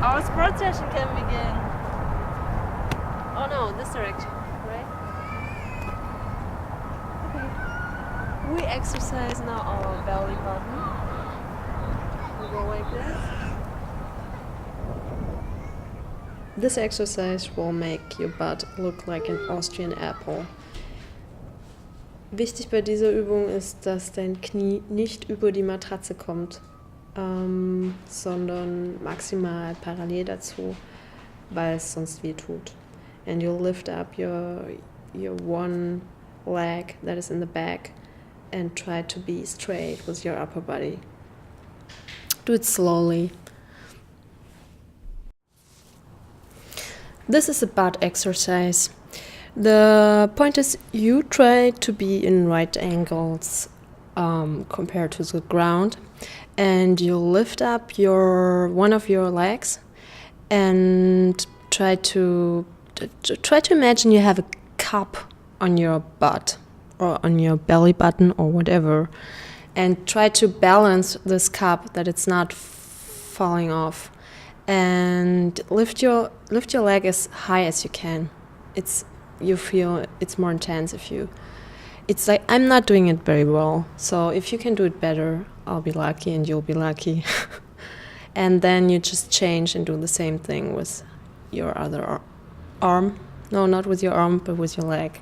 our sports session can begin. Oh no, this direction, right? Okay. We exercise now our belly button. We go like this. This exercise will make your butt look like an Austrian apple. Wichtig bei dieser Übung ist, dass dein Knie nicht über die Matratze kommt, sondern maximal parallel dazu, weil es sonst weh tut. And you'll lift up your one leg that is in the back and try to be straight with your upper body. Do it slowly. This is a butt exercise. The point is you try to be in right angles compared to the ground, and you lift up one of your legs and try to imagine you have a cup on your butt or on your belly button or whatever, and try to balance this cup that it's not falling off, and lift your leg as high as you can. You feel it's more intense it's like I'm not doing it very well, so if you can do it better, I'll be lucky and you'll be lucky. And then you just change and do the same thing with your other arm. No, not with your arm, but with your leg.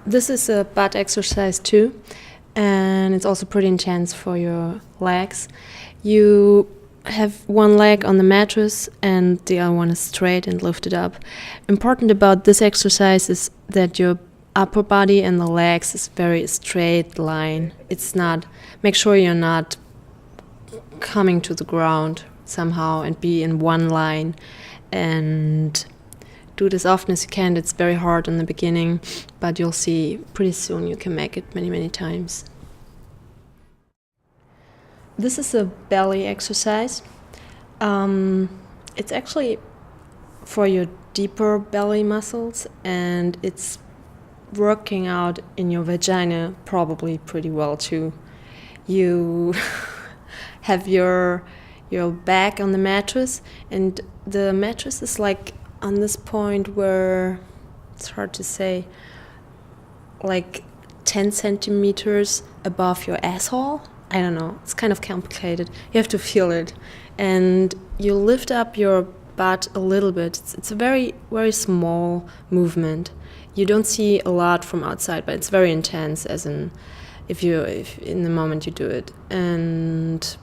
This is a butt exercise too, and it's also pretty intense for your legs. You have one leg on the mattress and the other one is straight and lifted up. Important about this exercise is that your upper body and the legs is very straight line. Make sure you're not coming to the ground somehow and be in one line, and do this often as you can. It's very hard in the beginning, but you'll see pretty soon you can make it many times. This is a belly exercise. It's actually for your deeper belly muscles, and it's working out in your vagina probably pretty well too. You have your back on the mattress, and the mattress is like on this point where it's hard to say, like 10 centimeters above your asshole. I don't know, it's kind of complicated. You have to feel it. And you lift up your butt a little bit. It's a very small movement. You don't see a lot from outside, but it's very intense, as in if in the moment you do it. And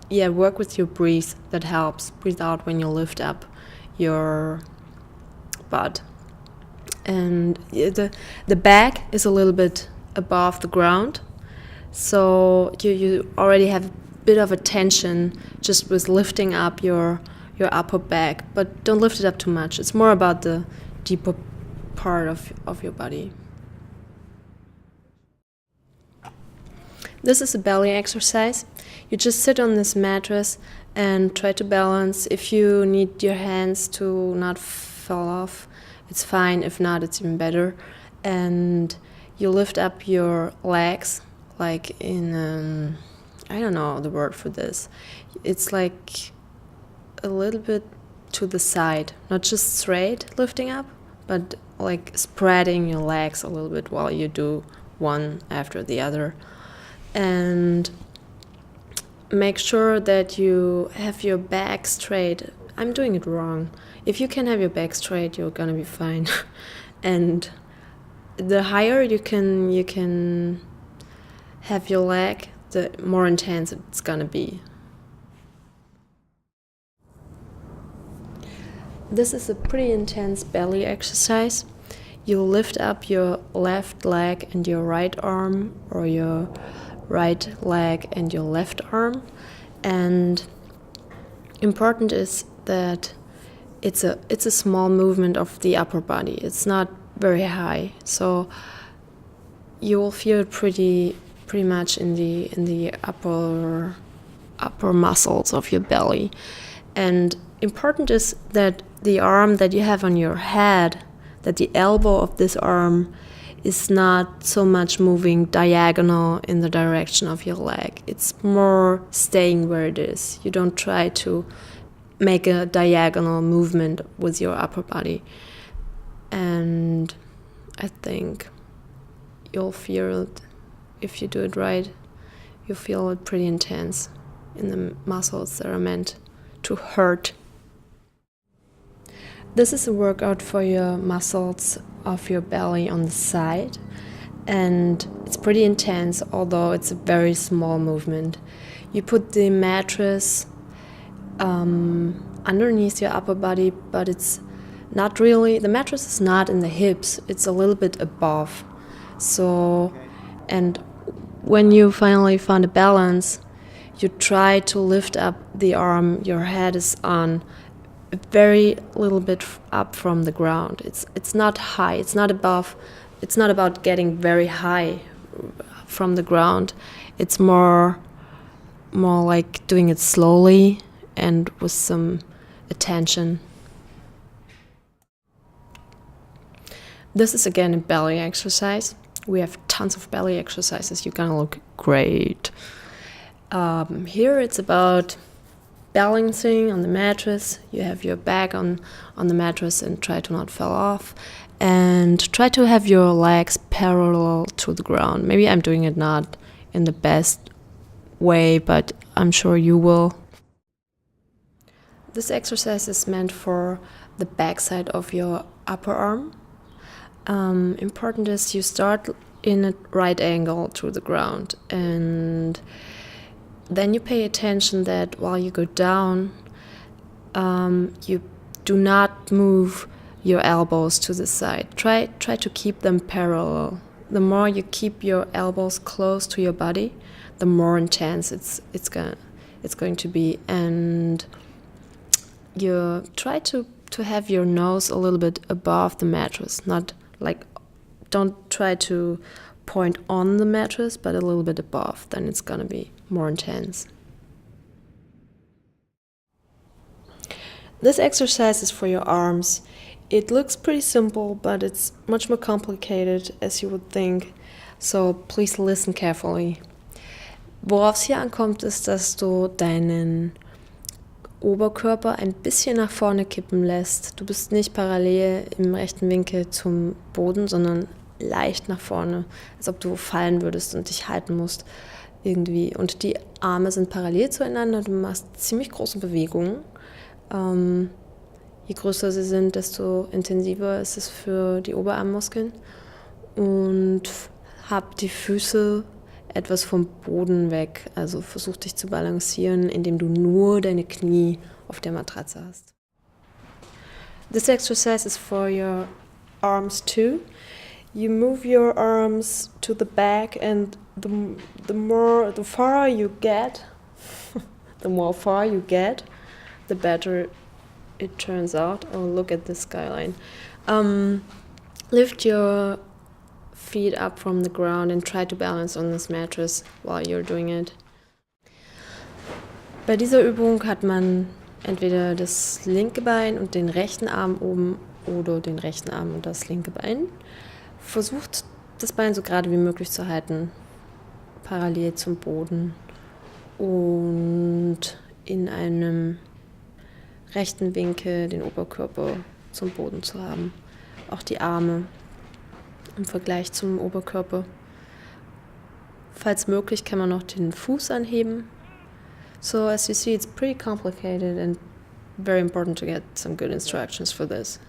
yeah, work with your breath. That helps. Breathe out when you lift up your butt. And the back is a little bit above the ground. So you already have a bit of a tension just with lifting up your upper back, but don't lift it up too much. It's more about the deeper part of your body. This is a belly exercise. You just sit on this mattress and try to balance. If you need your hands to not fall off, it's fine. If not, it's even better. And you lift up your legs like in, I don't know the word for this. It's like a little bit to the side, not just straight lifting up, but like spreading your legs a little bit while you do one after the other. And make sure that you have your back straight. I'm doing it wrong. If you can have your back straight, you're gonna be fine. And the higher you can have your leg, the more intense it's gonna be. This is a pretty intense belly exercise. You lift up your left leg and your right arm, or your right leg and your left arm. And important is that it's a small movement of the upper body. It's not very high, so you will feel it pretty much in the upper muscles of your belly. And important is that the arm that you have on your head, that the elbow of this arm is not so much moving diagonal in the direction of your leg. It's more staying where it is. You don't try to make a diagonal movement with your upper body. And I think you'll feel it, if you do it right, you'll feel it pretty intense in the muscles that are meant to hurt. This is a workout for your muscles of your belly on the side, and it's pretty intense, although it's a very small movement. You put the mattress underneath your upper body, but it's not really, the mattress is not in the hips, it's a little bit above. So, and when you finally find a balance, you try to lift up the arm your head is on a very little bit up from the ground. It's not high, it's not above, it's not about getting very high from the ground. It's more like doing it slowly and with some attention. This is again a belly exercise. We have tons of belly exercises. You're gonna look great. Here it's about balancing on the mattress. You have your back on the mattress and try to not fall off. And try to have your legs parallel to the ground. Maybe I'm doing it not in the best way, but I'm sure you will. This exercise is meant for the backside of your upper arm. Important is you start in a right angle to the ground, and then you pay attention that while you go down, you do not move your elbows to the side. Try to keep them parallel. The more you keep your elbows close to your body, the more intense it's going to be. And you try to have your nose a little bit above the mattress, not like, don't try to point on the mattress, but a little bit above, then it's gonna be more intense. This exercise is for your arms. It looks pretty simple, but it's much more complicated as you would think, so please listen carefully. Worauf es hier ankommt, ist, dass du deinen Oberkörper ein bisschen nach vorne kippen lässt. Du bist nicht parallel im rechten Winkel zum Boden, sondern leicht nach vorne, als ob du fallen würdest und dich halten musst irgendwie. Und die Arme sind parallel zueinander, du machst ziemlich große Bewegungen. Je größer sie sind, desto intensiver ist es für die Oberarmmuskeln. Und hab die Füße etwas vom Boden weg. Also versuch dich zu balancieren, indem du nur deine Knie auf der Matratze hast. This exercise is for your arms too. You move your arms to the back, and the far you get, the better it turns out. Oh, look at this skyline. Lift your feet up from the ground and try to balance on this mattress while you're doing it. Bei dieser Übung hat man entweder das linke Bein und den rechten Arm oben oder den rechten Arm und das linke Bein. Versucht das Bein so gerade wie möglich zu halten, parallel zum Boden und in einem rechten Winkel den Oberkörper zum Boden zu haben. Auch die Arme im Vergleich zum Oberkörper. Falls möglich, kann man noch den Fuß anheben. So as you see, it's pretty complicated and very important to get some good instructions for this.